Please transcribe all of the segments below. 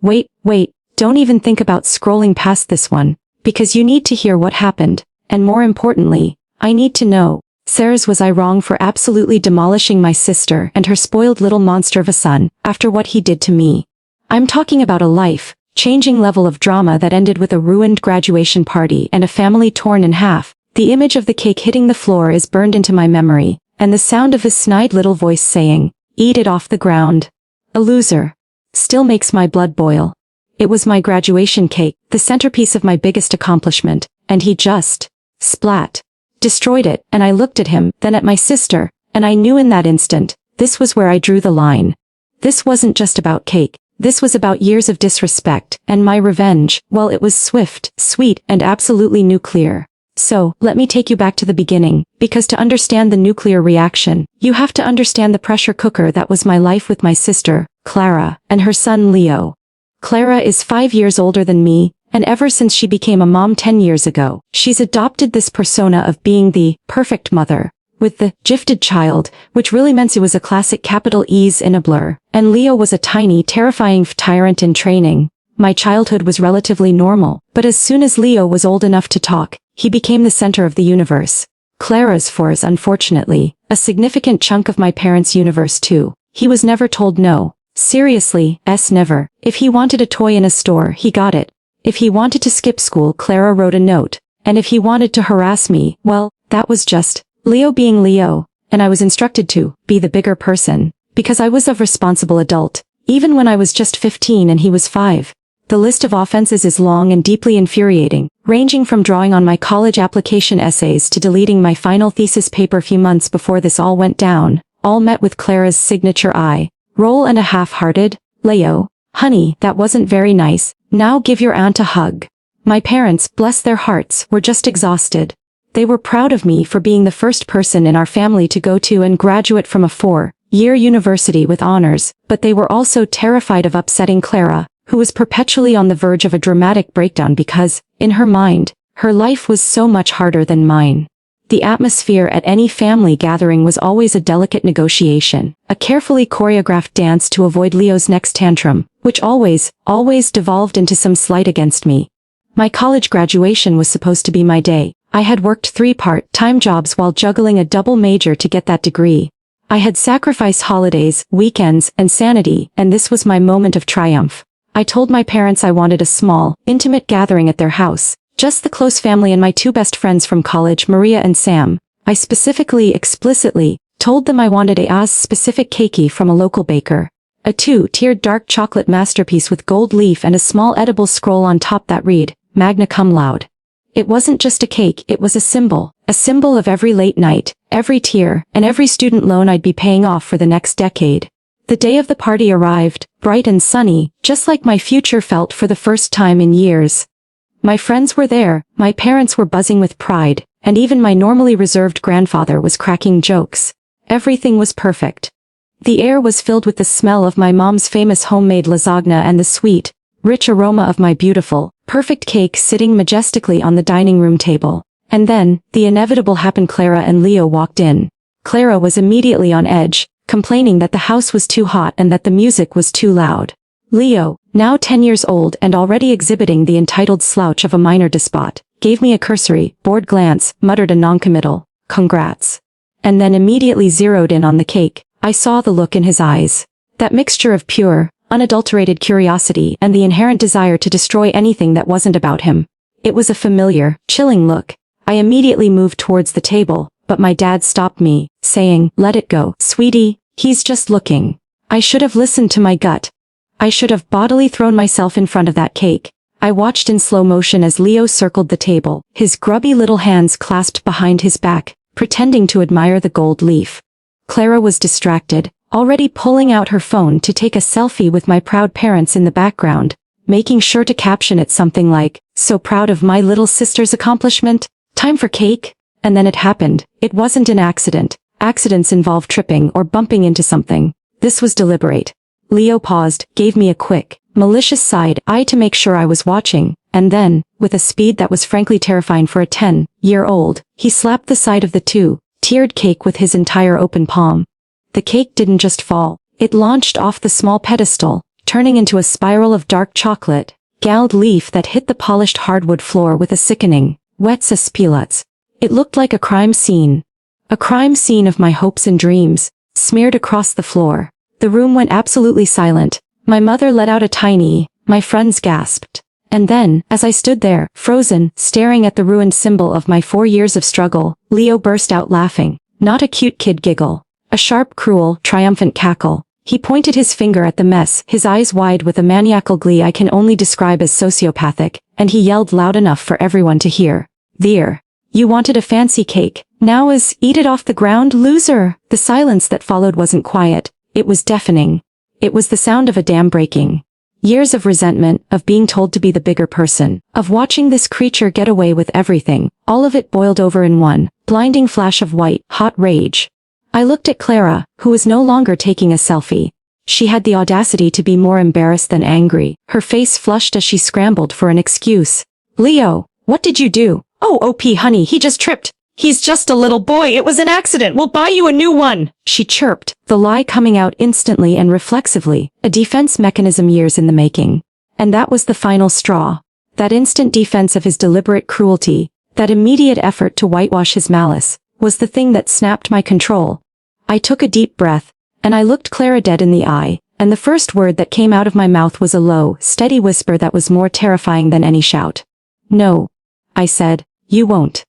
Wait, don't even think about scrolling past this one, because you need to hear what happened, and more importantly, I need to know. Sarah's, was I wrong for absolutely demolishing my sister and her spoiled little monster of a son, after what he did to me? I'm talking about a life-changing level of drama that ended with a ruined graduation party and a family torn in half. The image of the cake hitting the floor is burned into my memory, and the sound of his snide little voice saying, "Eat it off the ground. A loser," still makes my blood boil. It was my graduation cake, the centerpiece of my biggest accomplishment, and he just splat. Destroyed it, and I looked at him, then at my sister, and I knew in that instant, this was where I drew the line. This wasn't just about cake, this was about years of disrespect, and my revenge, well, it was swift, sweet, and absolutely nuclear. So, let me take you back to the beginning, because to understand the nuclear reaction, you have to understand the pressure cooker that was my life with my sister, Clara, and her son Leo. Clara is 5 years older than me, and ever since she became a mom 10 years ago, she's adopted this persona of being the perfect mother, with the gifted child, which really meant it was a classic capital E's in a blur, and Leo was a tiny, terrifying tyrant in training. My childhood was relatively normal, but as soon as Leo was old enough to talk, he became the center of the universe. Clara's was, unfortunately, a significant chunk of my parents' universe too. He was never told no. Seriously, never. If he wanted a toy in a store, he got it. If he wanted to skip school, Clara wrote a note. And if he wanted to harass me, well, that was just Leo being Leo, and I was instructed to be the bigger person, because I was a responsible adult, even when I was just 15 and he was 5. The list of offenses is long and deeply infuriating, ranging from drawing on my college application essays to deleting my final thesis paper a few months before this all went down, all met with Clara's signature eye roll and a half-hearted, "Leo, honey, that wasn't very nice, now give your aunt a hug." My parents, bless their hearts, were just exhausted. They were proud of me for being the first person in our family to go to and graduate from a 4-year university with honors, but they were also terrified of upsetting Clara, who was perpetually on the verge of a dramatic breakdown because, in her mind, her life was so much harder than mine. The atmosphere at any family gathering was always a delicate negotiation, a carefully choreographed dance to avoid Leo's next tantrum, which always devolved into some slight against me. My college graduation was supposed to be my day. I had worked 3 part-time jobs while juggling a double major to get that degree. I had sacrificed holidays, weekends, and sanity, and this was my moment of triumph. I told my parents I wanted a small, intimate gathering at their house, just the close family and my 2 best friends from college, Maria and Sam. I explicitly, told them I wanted a specific cakey from a local baker. A 2-tiered dark chocolate masterpiece with gold leaf and a small edible scroll on top that read, "Magna cum laude." It wasn't just a cake, it was a symbol of every late night, every tear, and every student loan I'd be paying off for the next decade. The day of the party arrived, bright and sunny, just like my future felt for the first time in years. My friends were there, my parents were buzzing with pride, and even my normally reserved grandfather was cracking jokes. Everything was perfect. The air was filled with the smell of my mom's famous homemade lasagna and the sweet, rich aroma of my beautiful, perfect cake sitting majestically on the dining room table. And then, the inevitable happened. Clara and Leo walked in. Clara was immediately on edge, complaining that the house was too hot and that the music was too loud. Leo, now 10 years old and already exhibiting the entitled slouch of a minor despot, gave me a cursory, bored glance, muttered a noncommittal, "Congrats." And then immediately zeroed in on the cake. I saw the look in his eyes. That mixture of pure, unadulterated curiosity and the inherent desire to destroy anything that wasn't about him. It was a familiar, chilling look. I immediately moved towards the table, but my dad stopped me, saying, "Let it go, sweetie, he's just looking." I should have listened to my gut. I should have bodily thrown myself in front of that cake. I watched in slow motion as Leo circled the table, his grubby little hands clasped behind his back, pretending to admire the gold leaf. Clara was distracted, already pulling out her phone to take a selfie with my proud parents in the background, making sure to caption it something like, "So proud of my little sister's accomplishment, time for cake." And then it happened. It wasn't an accident. Accidents involve tripping or bumping into something. This was deliberate. Leo paused, gave me a quick, malicious side eye to make sure I was watching, and then, with a speed that was frankly terrifying for a 10-year-old, he slapped the side of the 2-tiered cake with his entire open palm. The cake didn't just fall, it launched off the small pedestal, turning into a spiral of dark chocolate, galled leaf that hit the polished hardwood floor with a sickening, wet spillage. It looked like a crime scene. A crime scene of my hopes and dreams, smeared across the floor. The room went absolutely silent. My mother let out a tiny, my friends gasped. And then, as I stood there, frozen, staring at the ruined symbol of my 4 years of struggle, Leo burst out laughing. Not a cute kid giggle. A sharp, cruel, triumphant cackle. He pointed his finger at the mess, his eyes wide with a maniacal glee I can only describe as sociopathic, and he yelled loud enough for everyone to hear. "There. You wanted a fancy cake. Now eat it off the ground, loser!" The silence that followed wasn't quiet. It was deafening. It was the sound of a dam breaking. Years of resentment, of being told to be the bigger person, of watching this creature get away with everything, all of it boiled over in one blinding flash of white, hot rage. I looked at Clara, who was no longer taking a selfie. She had the audacity to be more embarrassed than angry. Her face flushed as she scrambled for an excuse. "Leo, what did you do?" "Oh, OP honey, he just tripped. He's just a little boy, it was an accident, we'll buy you a new one," she chirped, the lie coming out instantly and reflexively, a defense mechanism years in the making. And that was the final straw. That instant defense of his deliberate cruelty, that immediate effort to whitewash his malice, was the thing that snapped my control. I took a deep breath, and I looked Clara dead in the eye, and the first word that came out of my mouth was a low, steady whisper that was more terrifying than any shout. "No," I said, "you won't."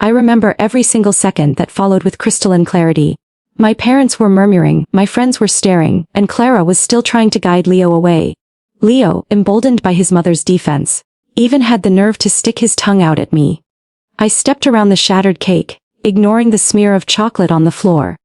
I remember every single second that followed with crystalline clarity. My parents were murmuring, my friends were staring, and Clara was still trying to guide Leo away. Leo, emboldened by his mother's defense, even had the nerve to stick his tongue out at me. I stepped around the shattered cake, ignoring the smear of chocolate on the floor.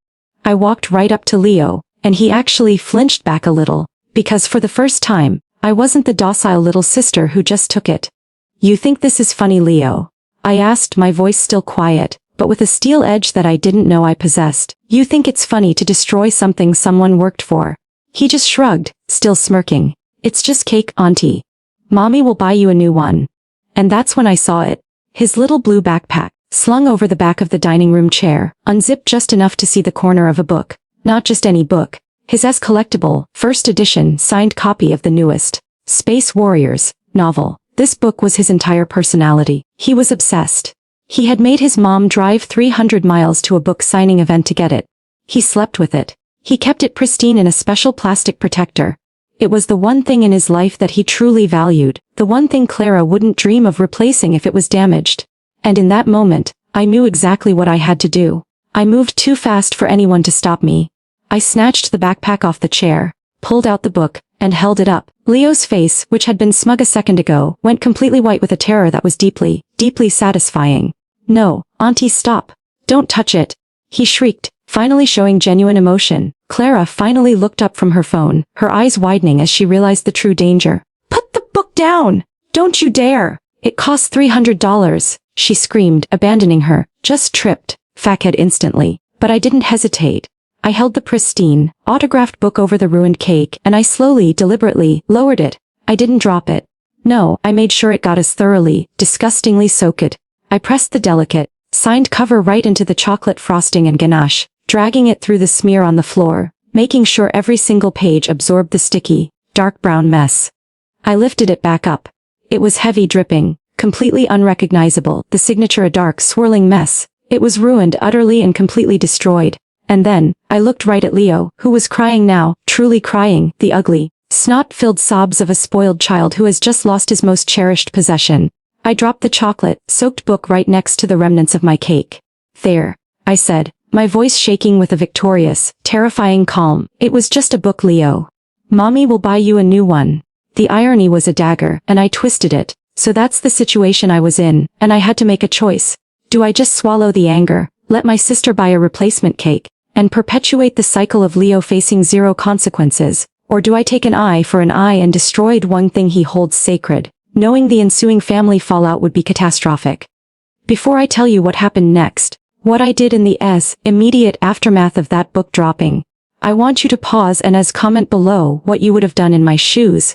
I walked right up to Leo, and he actually flinched back a little, because for the first time, I wasn't the docile little sister who just took it. "You think this is funny, Leo?" I asked, my voice still quiet, but with a steel edge that I didn't know I possessed. "You think it's funny to destroy something someone worked for?" He just shrugged, still smirking. "It's just cake, auntie. Mommy will buy you a new one." And that's when I saw it. His little blue backpack, slung over the back of the dining room chair, unzipped just enough to see the corner of a book. Not just any book. His collectible, first edition, signed copy of the newest Space Warriors novel. This book was his entire personality. He was obsessed. He had made his mom drive 300 miles to a book signing event to get it. He slept with it. He kept it pristine in a special plastic protector. It was the one thing in his life that he truly valued, the one thing Clara wouldn't dream of replacing if it was damaged. And in that moment, I knew exactly what I had to do. I moved too fast for anyone to stop me. I snatched the backpack off the chair, pulled out the book, and held it up. Leo's face, which had been smug a second ago, went completely white with a terror that was deeply, deeply satisfying. "No, auntie, stop. Don't touch it," he shrieked, finally showing genuine emotion. Clara finally looked up from her phone, her eyes widening as she realized the true danger. "Put the book down! Don't you dare! It costs $300, she screamed, abandoning her. "Just tripped," Fackhead instantly. But I didn't hesitate. I held the pristine, autographed book over the ruined cake, and I slowly, deliberately, lowered it. I didn't drop it. No, I made sure it got as thoroughly, disgustingly soaked. I pressed the delicate, signed cover right into the chocolate frosting and ganache, dragging it through the smear on the floor, making sure every single page absorbed the sticky, dark brown mess. I lifted it back up. It was heavy, dripping, completely unrecognizable, the signature a dark, swirling mess. It was ruined, utterly and completely destroyed. And then, I looked right at Leo, who was crying now, truly crying, the ugly, snot-filled sobs of a spoiled child who has just lost his most cherished possession. I dropped the chocolate-soaked book right next to the remnants of my cake. "There," I said, my voice shaking with a victorious, terrifying calm. "It was just a book, Leo. Mommy will buy you a new one." The irony was a dagger, and I twisted it. So that's the situation I was in, and I had to make a choice. Do I just swallow the anger, let my sister buy a replacement cake, and perpetuate the cycle of Leo facing zero consequences, or do I take an eye for an eye and destroy one thing he holds sacred, knowing the ensuing family fallout would be catastrophic? Before I tell you what happened next, what I did in the immediate aftermath of that book dropping, I want you to pause and comment below what you would have done in my shoes.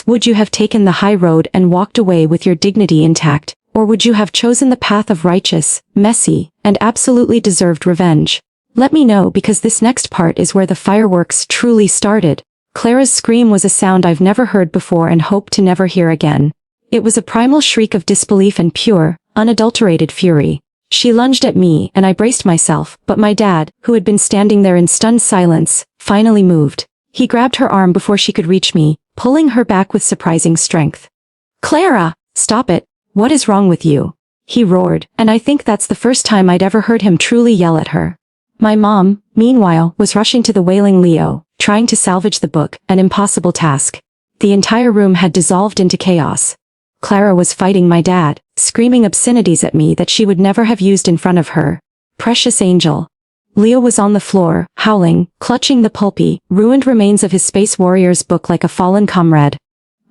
Would you have taken the high road and walked away with your dignity intact, or would you have chosen the path of righteous, messy, and absolutely deserved revenge? Let me know, because this next part is where the fireworks truly started. Clara's scream was a sound I've never heard before and hope to never hear again. It was a primal shriek of disbelief and pure, unadulterated fury. She lunged at me and I braced myself, but my dad, who had been standing there in stunned silence, finally moved. He grabbed her arm before she could reach me, pulling her back with surprising strength. "Clara! Stop it! What is wrong with you?" he roared, and I think that's the first time I'd ever heard him truly yell at her. My mom, meanwhile, was rushing to the wailing Leo, trying to salvage the book, an impossible task. The entire room had dissolved into chaos. Clara was fighting my dad, screaming obscenities at me that she would never have used in front of her. Precious angel. Leo was on the floor, howling, clutching the pulpy, ruined remains of his Space Warriors book like a fallen comrade.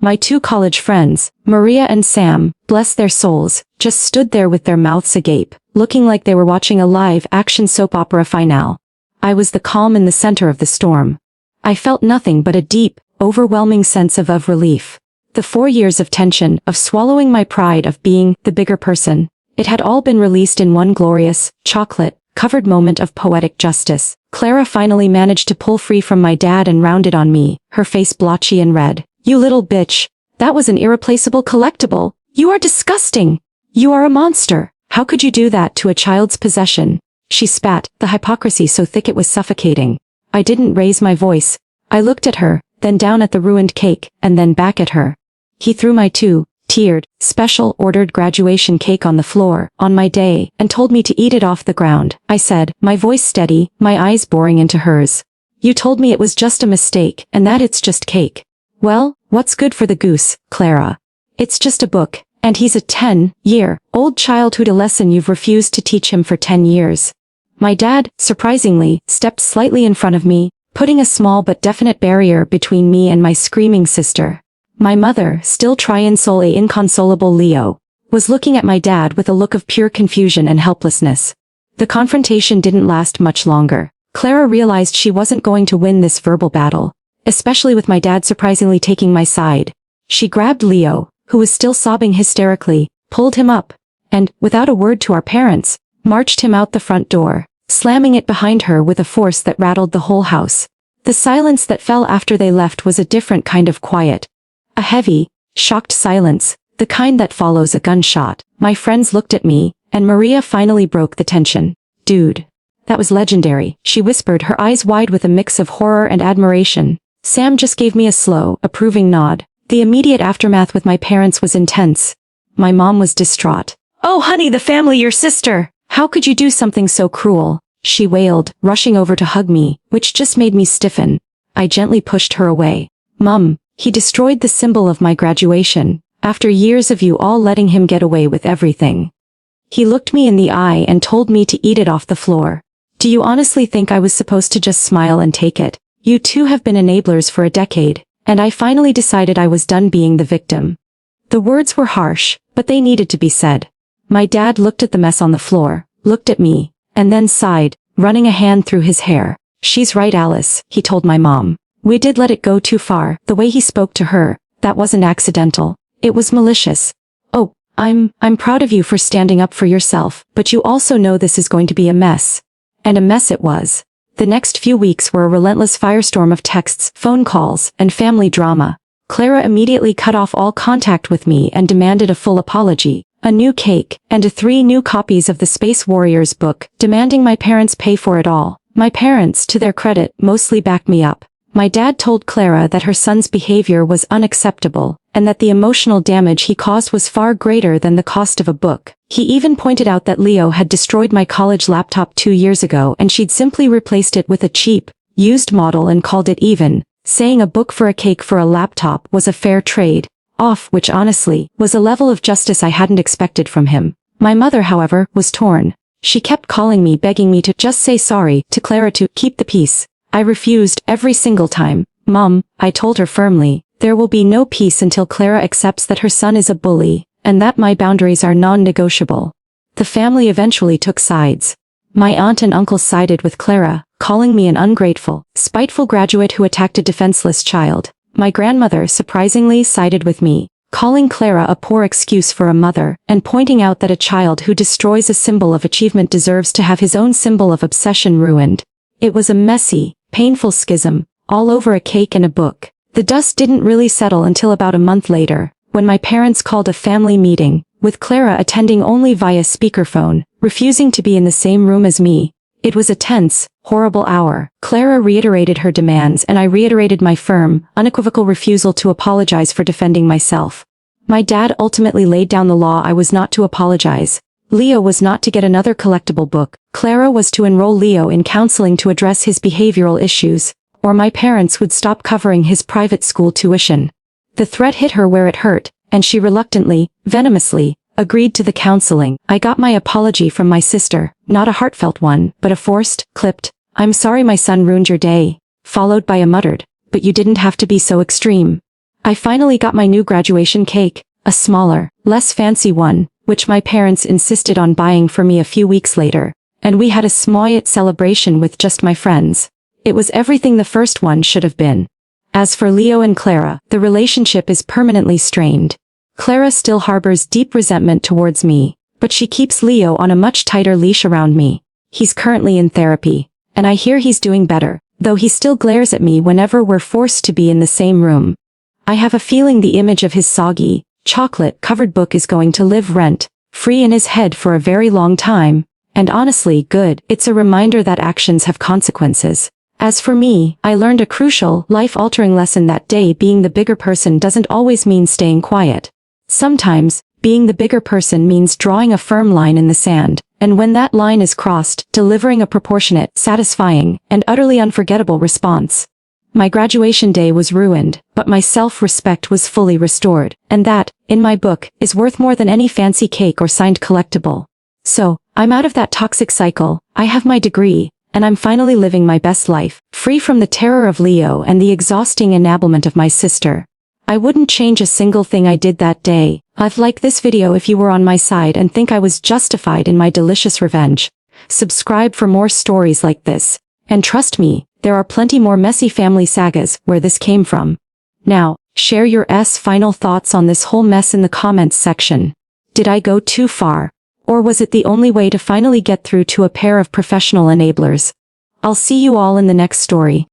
My two college friends, Maria and Sam, bless their souls, just stood there with their mouths agape, looking like they were watching a live-action soap opera finale. I was the calm in the center of the storm. I felt nothing but a deep, overwhelming sense of relief. The 4 years of tension, of swallowing my pride, of being the bigger person, it had all been released in one glorious, chocolate-covered moment of poetic justice. Clara finally managed to pull free from my dad and rounded on me, her face blotchy and red. "You little bitch. That was an irreplaceable collectible. You are disgusting. You are a monster. How could you do that to a child's possession?" She spat, the hypocrisy so thick it was suffocating. I didn't raise my voice. I looked at her, then down at the ruined cake, and then back at her. He threw my tiered, special ordered graduation cake on the floor, on my day, and told me to eat it off the ground. I said, my voice steady, my eyes boring into hers. "You told me it was just a mistake, and that it's just cake." "Well, what's good for the goose, Clara? It's just a book, and he's a 10-year-old childhood, a lesson you've refused to teach him for 10 years. My dad, surprisingly, stepped slightly in front of me, putting a small but definite barrier between me and my screaming sister. My mother, still inconsolable Leo, was looking at my dad with a look of pure confusion and helplessness. The confrontation didn't last much longer. Clara realized she wasn't going to win this verbal battle, especially with my dad surprisingly taking my side. She grabbed Leo, who was still sobbing hysterically, pulled him up, and, without a word to our parents, marched him out the front door, slamming it behind her with a force that rattled the whole house. The silence that fell after they left was a different kind of quiet. A heavy, shocked silence, the kind that follows a gunshot. My friends looked at me, and Maria finally broke the tension. "Dude. That was legendary," she whispered, her eyes wide with a mix of horror and admiration. Sam just gave me a slow, approving nod. The immediate aftermath with my parents was intense. My mom was distraught. "Oh honey, the family, your sister! How could you do something so cruel?" she wailed, rushing over to hug me, which just made me stiffen. I gently pushed her away. "Mum, he destroyed the symbol of my graduation, after years of you all letting him get away with everything." He looked me in the eye and told me to eat it off the floor. "Do you honestly think I was supposed to just smile and take it? You two have been enablers for a decade, and I finally decided I was done being the victim." The words were harsh, but they needed to be said. My dad looked at the mess on the floor, looked at me, and then sighed, running a hand through his hair. "She's right, Alice," he told my mom. "We did let it go too far." The way he spoke to her, that wasn't accidental. It was malicious. "Oh, I'm proud of you for standing up for yourself, but you also know this is going to be a mess." And a mess it was. The next few weeks were a relentless firestorm of texts, phone calls, and family drama. Clara immediately cut off all contact with me and demanded a full apology, a new cake, and 3 new copies of the Space Warriors book, demanding my parents pay for it all. My parents, to their credit, mostly backed me up. My dad told Clara that her son's behavior was unacceptable, and that the emotional damage he caused was far greater than the cost of a book. He even pointed out that Leo had destroyed my college laptop 2 years ago and she'd simply replaced it with a cheap, used model and called it even, saying a book for a cake for a laptop was a fair trade, off which honestly, was a level of justice I hadn't expected from him. My mother, however, was torn. She kept calling me, begging me to just say sorry, to Clara to keep the peace. I refused every single time. "Mom," I told her firmly, "there will be no peace until Clara accepts that her son is a bully, and that my boundaries are non-negotiable." The family eventually took sides. My aunt and uncle sided with Clara, calling me an ungrateful, spiteful graduate who attacked a defenseless child. My grandmother surprisingly sided with me, calling Clara a poor excuse for a mother, and pointing out that a child who destroys a symbol of achievement deserves to have his own symbol of obsession ruined. It was a messy, painful schism, all over a cake and a book. The dust didn't really settle until about a month later, when my parents called a family meeting, with Clara attending only via speakerphone, refusing to be in the same room as me. It was a tense, horrible hour. Clara reiterated her demands and I reiterated my firm, unequivocal refusal to apologize for defending myself. My dad ultimately laid down the law I was not to apologize. Leo was not to get another collectible book. Clara was to enroll Leo in counseling to address his behavioral issues, or my parents would stop covering his private school tuition. The threat hit her where it hurt, and she reluctantly, venomously, agreed to the counseling. I got my apology from my sister, not a heartfelt one, but a forced, clipped, "I'm sorry my son ruined your day," followed by a muttered, "But you didn't have to be so extreme." I finally got my new graduation cake, a smaller, less fancy one, which my parents insisted on buying for me a few weeks later, and we had a small celebration with just my friends. It was everything the first one should have been. As for Leo and Clara, the relationship is permanently strained. Clara still harbors deep resentment towards me, but she keeps Leo on a much tighter leash around me. He's currently in therapy, and I hear he's doing better, though he still glares at me whenever we're forced to be in the same room. I have a feeling the image of his soggy, chocolate-covered book is going to live rent-free in his head for a very long time, and honestly good. It's a reminder that actions have consequences. As for me, I learned a crucial, life-altering lesson that day: being the bigger person doesn't always mean staying quiet. Sometimes, being the bigger person means drawing a firm line in the sand, and when that line is crossed, delivering a proportionate, satisfying, and utterly unforgettable response. My graduation day was ruined, but my self-respect was fully restored, and that, in my book, is worth more than any fancy cake or signed collectible. So, I'm out of that toxic cycle, I have my degree, and I'm finally living my best life, free from the terror of Leo and the exhausting enablement of my sister. I wouldn't change a single thing I did that day. I'd like this video if you were on my side and think I was justified in my delicious revenge. Subscribe for more stories like this. And trust me, there are plenty more messy family sagas where this came from. Now, share your final thoughts on this whole mess in the comments section. Did I go too far? Or was it the only way to finally get through to a pair of professional enablers? I'll see you all in the next story.